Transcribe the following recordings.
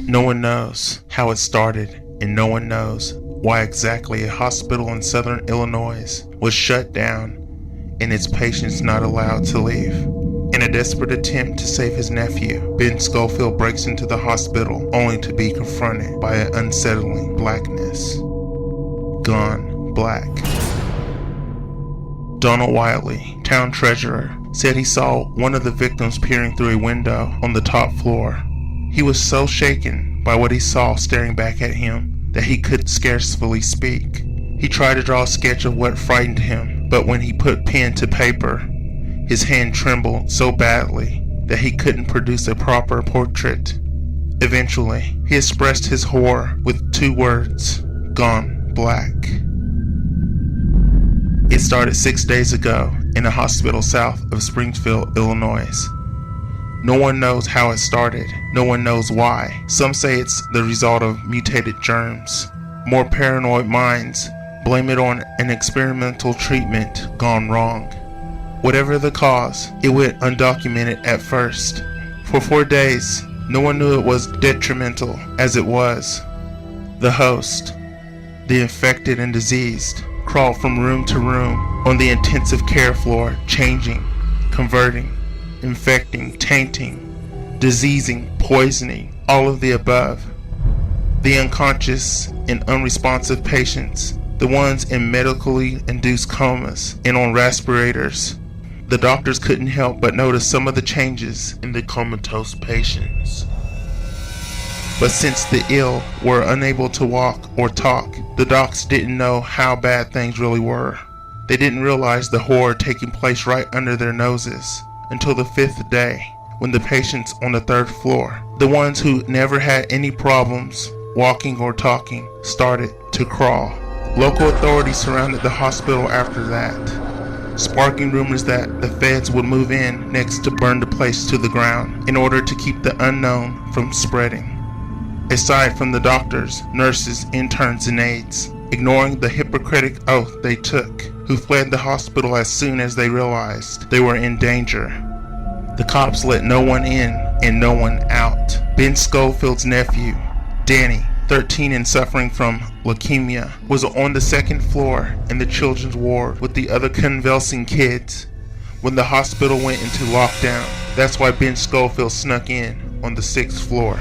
No one knows how it started, and no one knows why exactly a hospital in southern Illinois was shut down and its patients not allowed to leave. In a desperate attempt to save his nephew, Ben Scofield breaks into the hospital only to be confronted by an unsettling blackness. Gone black. Donald Wiley, town treasurer, said he saw one of the victims peering through a window on the top floor. He was so shaken by what he saw staring back at him that he could scarcely speak. He tried to draw a sketch of what frightened him, but when he put pen to paper, his hand trembled so badly that he couldn't produce a proper portrait. Eventually, he expressed his horror with 2 words: gone black. It started 6 days ago in a hospital south of Springfield, Illinois. No one knows how it started. No one knows why. Some say it's the result of mutated germs. More paranoid minds blame it on an experimental treatment gone wrong. Whatever the cause, it went undocumented at first. For 4 days, no one knew it was detrimental as it was. The host, the infected and diseased, crawled from room to room on the intensive care floor, changing, converting, infecting, tainting, diseasing, poisoning, all of the above. The unconscious and unresponsive patients, the ones in medically induced comas and on respirators. The doctors couldn't help but notice some of the changes in the comatose patients. But since the ill were unable to walk or talk, the docs didn't know how bad things really were. They didn't realize the horror taking place right under their noses until the 5th day, when the patients on the 3rd floor, the ones who never had any problems walking or talking, started to crawl. Local authorities surrounded the hospital after that, sparking rumors that the feds would move in next to burn the place to the ground in order to keep the unknown from spreading. Aside from the doctors, nurses, interns, and aides, ignoring the Hippocratic oath they took, who fled the hospital as soon as they realized they were in danger. The cops let no one in and no one out. Ben Scofield's nephew, Danny, 13 and suffering from leukemia, was on the 2nd floor in the children's ward with the other convulsing kids when the hospital went into lockdown. That's why Ben Scofield snuck in on the 6th floor.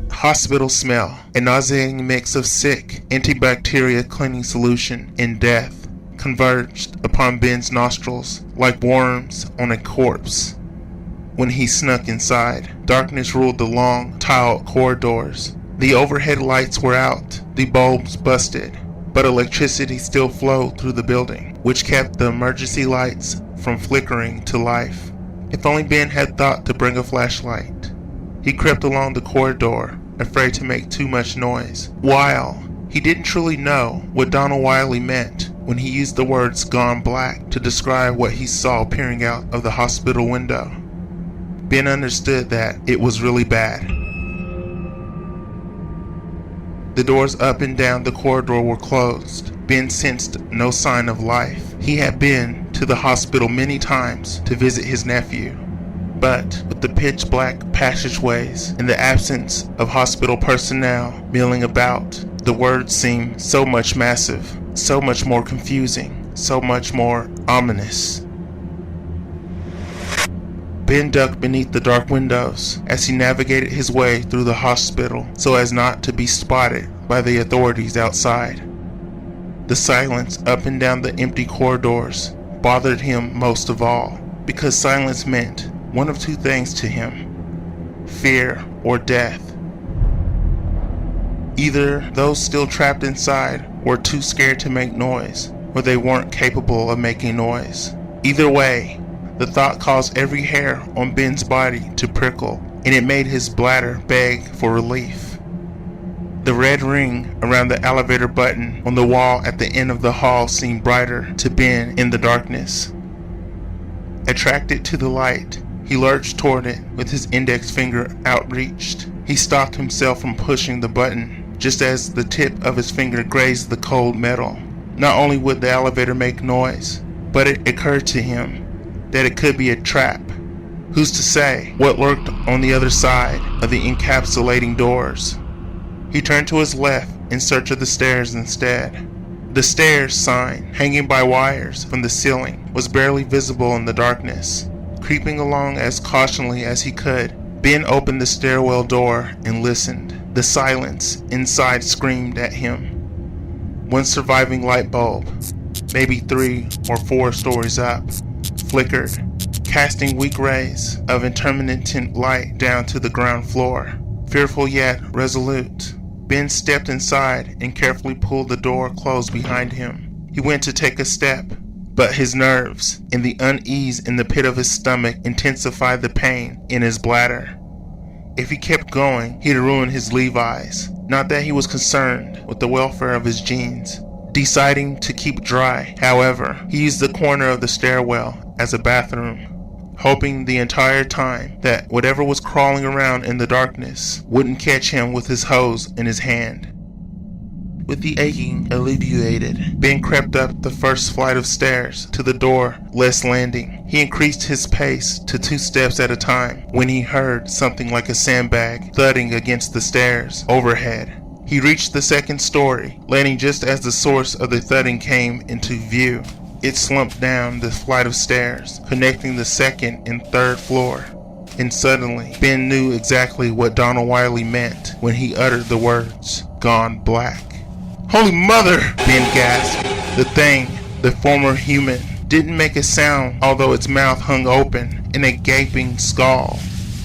Hospital smell, a nauseating mix of sick, antibacterial cleaning solution, and death converged upon Ben's nostrils like worms on a corpse. When he snuck inside, darkness ruled the long, tiled corridors. The overhead lights were out, the bulbs busted, but electricity still flowed through the building, which kept the emergency lights from flickering to life. If only Ben had thought to bring a flashlight. He crept along the corridor, afraid to make too much noise. While he didn't truly know what Donald Wiley meant when he used the words "gone black" to describe what he saw peering out of the hospital window, Ben understood that it was really bad. The doors up and down the corridor were closed. Ben sensed no sign of life. He had been to the hospital many times to visit his nephew, but with the pitch black passageways and the absence of hospital personnel milling about, the words seemed so much massive, so much more confusing, so much more ominous. Ben ducked beneath the dark windows as he navigated his way through the hospital so as not to be spotted by the authorities outside. The silence up and down the empty corridors bothered him most of all, because silence meant one of 2 things to him: fear or death. Either those still trapped inside were too scared to make noise, or they weren't capable of making noise. Either way, the thought caused every hair on Ben's body to prickle, and it made his bladder beg for relief. The red ring around the elevator button on the wall at the end of the hall seemed brighter to Ben in the darkness. Attracted to the light, he lurched toward it with his index finger outreached. He stopped himself from pushing the button just as the tip of his finger grazed the cold metal. Not only would the elevator make noise, but it occurred to him that it could be a trap. Who's to say what lurked on the other side of the encapsulating doors? He turned to his left in search of the stairs instead. The stairs sign, hanging by wires from the ceiling, was barely visible in the darkness. Creeping along as cautiously as he could, Ben opened the stairwell door and listened. The silence inside screamed at him. One surviving light bulb, maybe 3 or 4 stories up, flickered, casting weak rays of intermittent light down to the ground floor. Fearful yet resolute, Ben stepped inside and carefully pulled the door closed behind him. He went to take a step, but his nerves and the unease in the pit of his stomach intensified the pain in his bladder. If he kept going, he'd ruin his Levi's. Not that he was concerned with the welfare of his jeans. Deciding to keep dry, however, he used the corner of the stairwell as a bathroom, hoping the entire time that whatever was crawling around in the darkness wouldn't catch him with his hose in his hand. With the aching alleviated, Ben crept up the first flight of stairs to the door-less landing. He increased his pace to 2 steps at a time when he heard something like a sandbag thudding against the stairs overhead. He reached the 2nd story, landing just as the source of the thudding came into view. It slumped down the flight of stairs, connecting the 2nd and 3rd floor. And suddenly, Ben knew exactly what Donald Wiley meant when he uttered the words, "Gone black." "Holy Mother!" Ben gasped. The thing, the former human, didn't make a sound, although its mouth hung open in a gaping skull.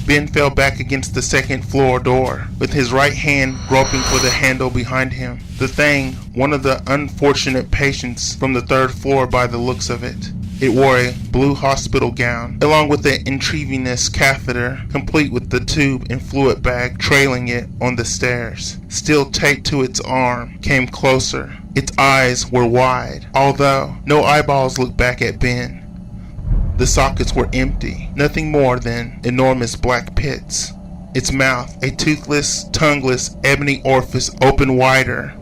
Ben fell back against the 2nd floor door, with his right hand groping for the handle behind him. The thing, one of the unfortunate patients from the 3rd floor by the looks of it. It wore a blue hospital gown, along with an intravenous catheter, complete with the tube and fluid bag trailing it on the stairs. Still taped to its arm, came closer. Its eyes were wide, although no eyeballs looked back at Ben. The sockets were empty, nothing more than enormous black pits. Its mouth, a toothless, tongueless, ebony orifice, opened wider.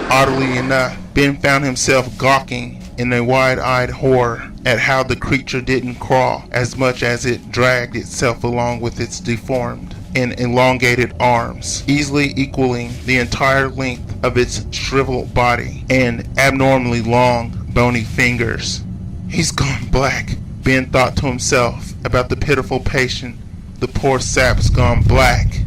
Oddly enough, Ben found himself gawking in a wide-eyed horror at how the creature didn't crawl as much as it dragged itself along with its deformed and elongated arms, easily equaling the entire length of its shriveled body and abnormally long, bony fingers. "He's gone black," Ben thought to himself about the pitiful patient. The poor sap's gone black.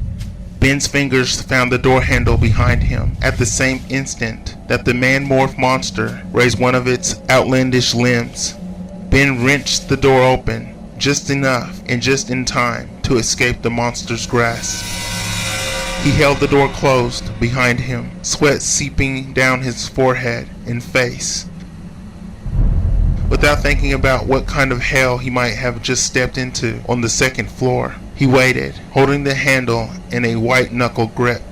Ben's fingers found the door handle behind him at the same instant that the man-morph monster raised one of its outlandish limbs. Ben wrenched the door open, just enough and just in time to escape the monster's grasp. He held the door closed behind him, sweat seeping down his forehead and face. Without thinking about what kind of hell he might have just stepped into on the 2nd floor, he waited, holding the handle in a white-knuckle grip,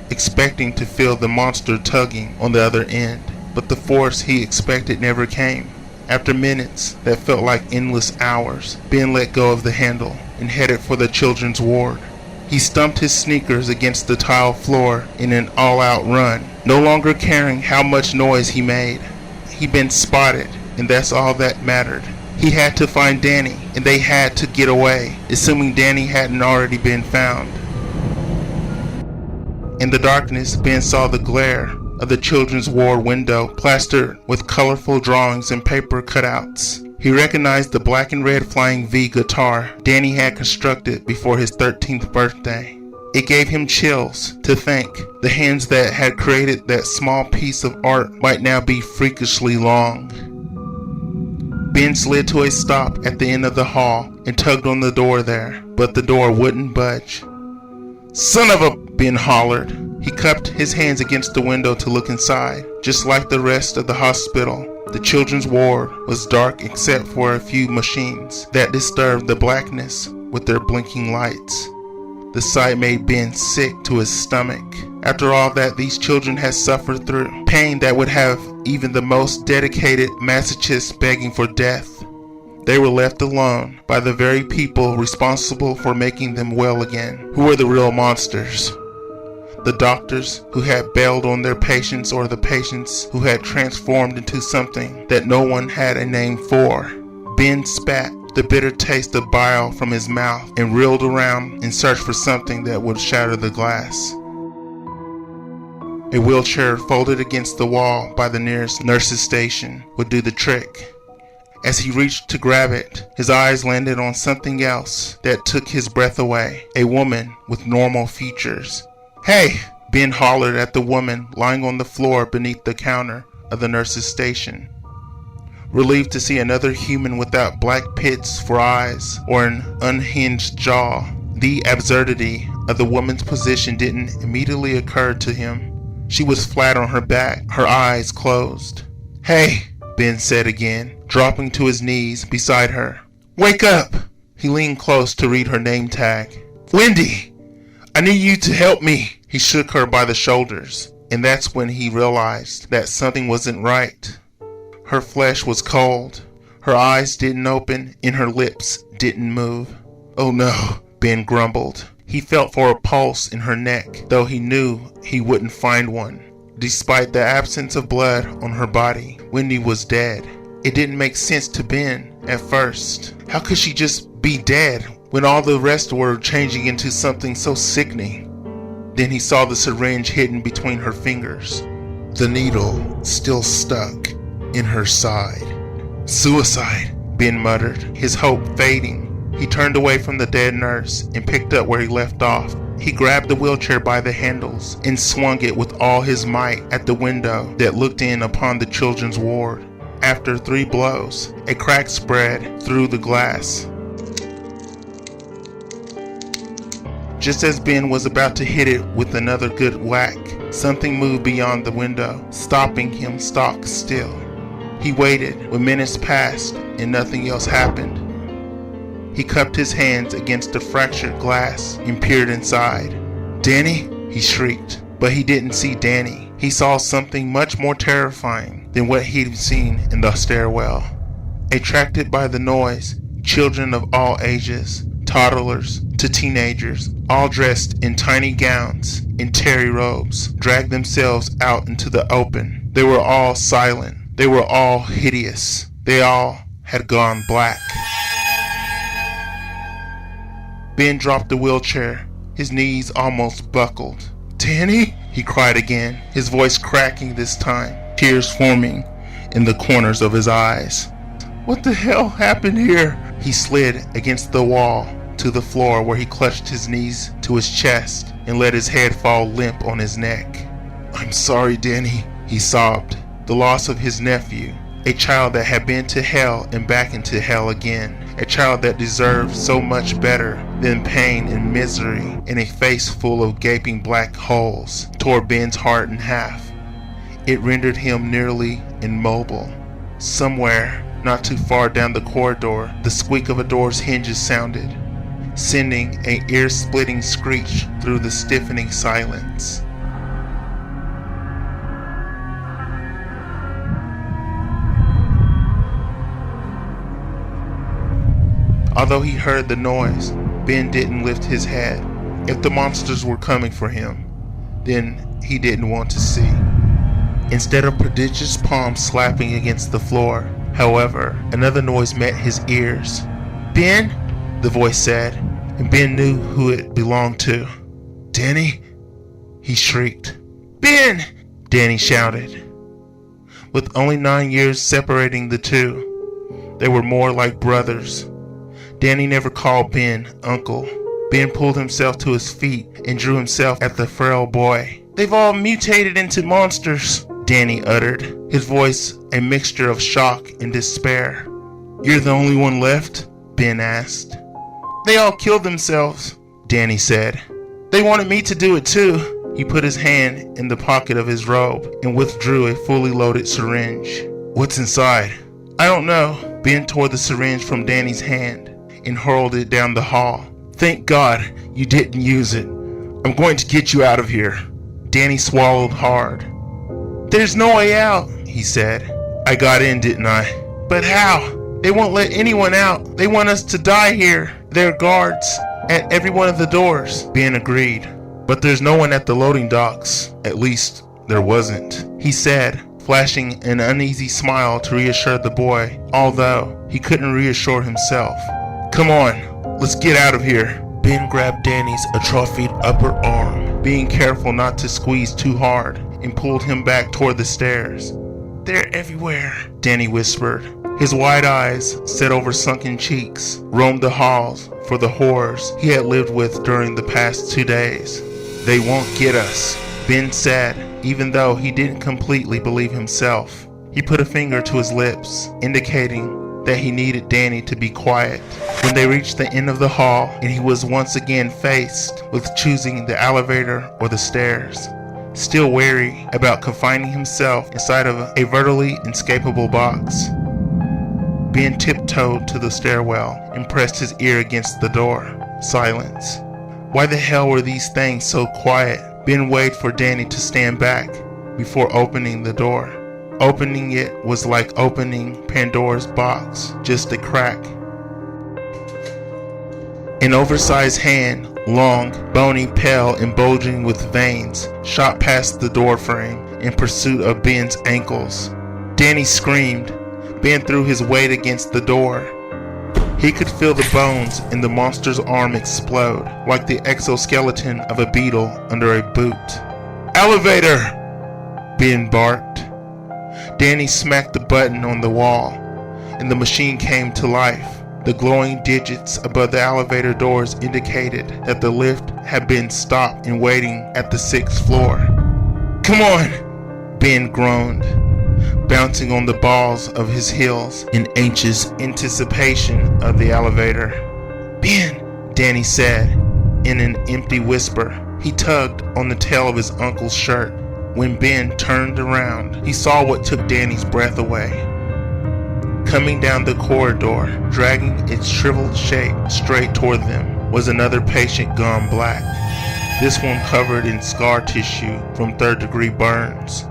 expecting to feel the monster tugging on the other end. But the force he expected never came. After minutes that felt like endless hours, Ben let go of the handle and headed for the children's ward. He stumped his sneakers against the tile floor in an all-out run, no longer caring how much noise he made. He'd been spotted, and that's all that mattered. He had to find Danny, and they had to get away, assuming Danny hadn't already been found. In the darkness, Ben saw the glare of the children's ward window plastered with colorful drawings and paper cutouts. He recognized the black and red Flying V guitar Danny had constructed before his 13th birthday. It gave him chills to think the hands that had created that small piece of art might now be freakishly long. Ben slid to a stop at the end of the hall and tugged on the door there, but the door wouldn't budge. "Son of a," Ben hollered. He cupped his hands against the window to look inside. Just like the rest of the hospital, the children's ward was dark except for a few machines that disturbed the blackness with their blinking lights. The sight made Ben sick to his stomach. After all that these children had suffered through, pain that would have even the most dedicated masochists begging for death. They were left alone by the very people responsible for making them well again, who were the real monsters. The doctors who had bailed on their patients, or the patients who had transformed into something that no one had a name for. Ben spat the bitter taste of bile from his mouth, and reeled around in search for something that would shatter the glass. A wheelchair folded against the wall by the nearest nurse's station would do the trick. As he reached to grab it, his eyes landed on something else that took his breath away. A woman with normal features. "Hey!" Ben hollered at the woman lying on the floor beneath the counter of the nurse's station. Relieved to see another human without black pits for eyes or an unhinged jaw, the absurdity of the woman's position didn't immediately occur to him. She was flat on her back, her eyes closed. "Hey!" Ben said again, dropping to his knees beside her. "Wake up!" He leaned close to read her name tag. "Wendy! I need you to help me!" He shook her by the shoulders, and that's when he realized that something wasn't right. Her flesh was cold. Her eyes didn't open, and her lips didn't move. "Oh no," Ben grumbled. He felt for a pulse in her neck, though he knew he wouldn't find one. Despite the absence of blood on her body, Wendy was dead. It didn't make sense to Ben at first. How could she just be dead when all the rest were changing into something so sickening? Then he saw the syringe hidden between her fingers. The needle still stuck in her side. "Suicide," Ben muttered, his hope fading. He turned away from the dead nurse and picked up where he left off. He grabbed the wheelchair by the handles and swung it with all his might at the window that looked in upon the children's ward. After 3 blows, a crack spread through the glass. Just as Ben was about to hit it with another good whack, something moved beyond the window, stopping him stock still. He waited when minutes passed and nothing else happened. He cupped his hands against the fractured glass and peered inside. "Danny?" he shrieked, but he didn't see Danny. He saw something much more terrifying than what he'd seen in the stairwell. Attracted by the noise, children of all ages, toddlers to teenagers, all dressed in tiny gowns and terry robes, dragged themselves out into the open. They were all silent. They were all hideous. They all had gone black. Ben dropped the wheelchair. His knees almost buckled. "Danny?" he cried again, his voice cracking this time, tears forming in the corners of his eyes. "What the hell happened here?" He slid against the wall to the floor where he clutched his knees to his chest and let his head fall limp on his neck. "I'm sorry, Danny," he sobbed. The loss of his nephew, a child that had been to hell and back into hell again, a child that deserved so much better than pain and misery, and a face full of gaping black holes tore Ben's heart in half. It rendered him nearly immobile. Somewhere, not too far down the corridor, the squeak of a door's hinges sounded, sending an ear-splitting screech through the stiffening silence. Although he heard the noise, Ben didn't lift his head. If the monsters were coming for him, then he didn't want to see. Instead of prodigious palms slapping against the floor, however, another noise met his ears. "Ben?" the voice said, and Ben knew who it belonged to. "Danny?" he shrieked. "Ben!" Danny shouted. With only 9 years separating the two, they were more like brothers. Danny never called Ben uncle. Ben pulled himself to his feet and drew himself at the frail boy. "They've all mutated into monsters," Danny uttered, his voice a mixture of shock and despair. "You're the only one left?" Ben asked. "They all killed themselves," Danny said. "They wanted me to do it too." He put his hand in the pocket of his robe and withdrew a fully loaded syringe. "What's inside?" "I don't know." Ben tore the syringe from Danny's hand and hurled it down the hall. "Thank God you didn't use it. I'm going to get you out of here." Danny swallowed hard. "There's no way out," he said. "I got in, didn't I?" "But how? They won't let anyone out. They want us to die here. There are guards at every one of the doors." Ben agreed. "But there's no one at the loading docks. At least, there wasn't," he said, flashing an uneasy smile to reassure the boy, although he couldn't reassure himself. "Come on, let's get out of here." Ben grabbed Danny's atrophied upper arm, being careful not to squeeze too hard, and pulled him back toward the stairs. "They're everywhere," Danny whispered. His wide eyes, set over sunken cheeks, roamed the halls for the horrors he had lived with during the past 2 days. "They won't get us," Ben said, even though he didn't completely believe himself. He put a finger to his lips, indicating that he needed Danny to be quiet. When they reached the end of the hall, and he was once again faced with choosing the elevator or the stairs, still wary about confining himself inside of a vertically escapable box, Ben tiptoed to the stairwell and pressed his ear against the door. Silence. Why the hell were these things so quiet? Ben waited for Danny to stand back before opening the door. Opening it was like opening Pandora's box, just a crack. An oversized hand, long, bony, pale, and bulging with veins, shot past the door frame in pursuit of Ben's ankles. Danny screamed. Ben threw his weight against the door. He could feel the bones in the monster's arm explode, like the exoskeleton of a beetle under a boot. "Elevator!" Ben barked. Danny smacked the button on the wall, and the machine came to life. The glowing digits above the elevator doors indicated that the lift had been stopped and waiting at the 6th floor. "Come on!" Ben groaned, bouncing on the balls of his heels in anxious anticipation of the elevator. "Ben," Danny said in an empty whisper. He tugged on the tail of his uncle's shirt. When Ben turned around, he saw what took Danny's breath away. Coming down the corridor, dragging its shriveled shape straight toward them, was another patient gone black, this one covered in scar tissue from third-degree burns.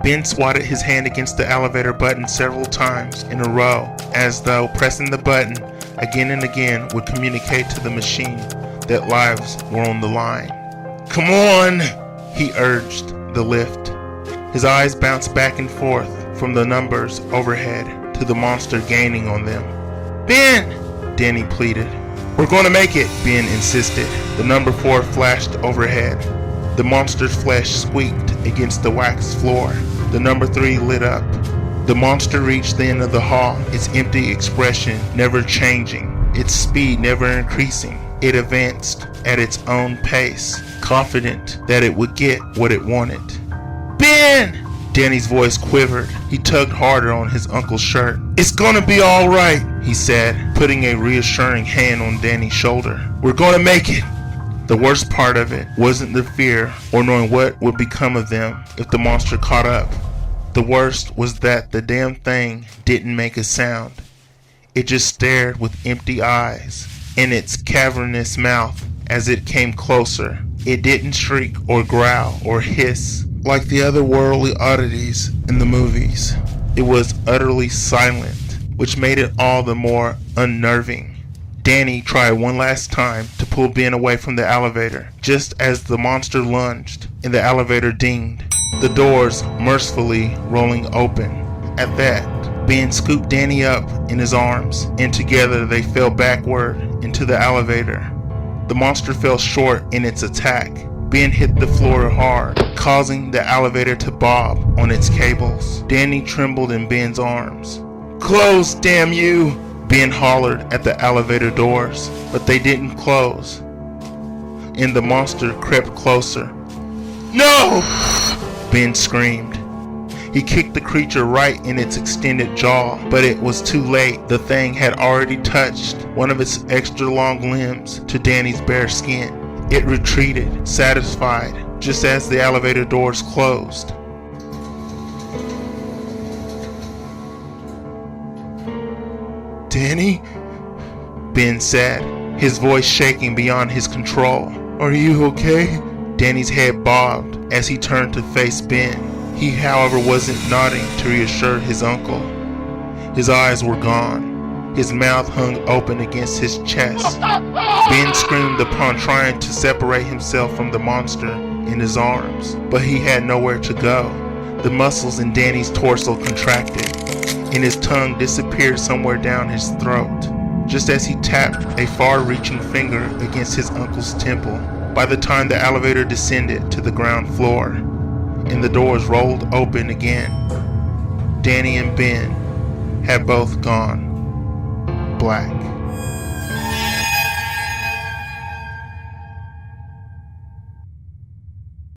Ben swatted his hand against the elevator button several times in a row, as though pressing the button again and again would communicate to the machine that lives were on the line. "Come on," he urged the lift. His eyes bounced back and forth from the numbers overhead to the monster gaining on them. "Ben!" Danny pleaded. "We're going to make it," Ben insisted. The number 4 flashed overhead. The monster's flesh squeaked against the waxed floor. The number 3 lit up. The monster reached the end of the hall, its empty expression never changing, its speed never increasing. It advanced at its own pace, confident that it would get what it wanted. "Ben!" Danny's voice quivered. He tugged harder on his uncle's shirt. "It's gonna be all right," he said, putting a reassuring hand on Danny's shoulder. "We're gonna make it." The worst part of it wasn't the fear or knowing what would become of them if the monster caught up. The worst was that the damn thing didn't make a sound. It just stared with empty eyes in its cavernous mouth as it came closer. It didn't shriek or growl or hiss like the otherworldly oddities in the movies. It was utterly silent, which made it all the more unnerving. Danny tried one last time to pull Ben away from the elevator, just as the monster lunged and the elevator dinged, the doors mercifully rolling open. At that, Ben scooped Danny up in his arms, and together they fell backward into the elevator. The monster fell short in its attack. Ben hit the floor hard, causing the elevator to bob on its cables. Danny trembled in Ben's arms. "Close, damn you!" Ben hollered at the elevator doors, but they didn't close, and the monster crept closer. "No!" Ben screamed. He kicked the creature right in its extended jaw, but it was too late. The thing had already touched one of its extra long limbs to Danny's bare skin. It retreated, satisfied, just as the elevator doors closed. "Danny?" Ben said, his voice shaking beyond his control. "Are you okay?" Danny's head bobbed as he turned to face Ben. He, however, wasn't nodding to reassure his uncle. His eyes were gone. His mouth hung open against his chest. Ben screamed upon trying to separate himself from the monster in his arms, but he had nowhere to go. The muscles in Danny's torso contracted, and his tongue disappeared somewhere down his throat, just as he tapped a far-reaching finger against his uncle's temple. By the time the elevator descended to the ground floor, and the doors rolled open again, Danny and Ben had both gone black.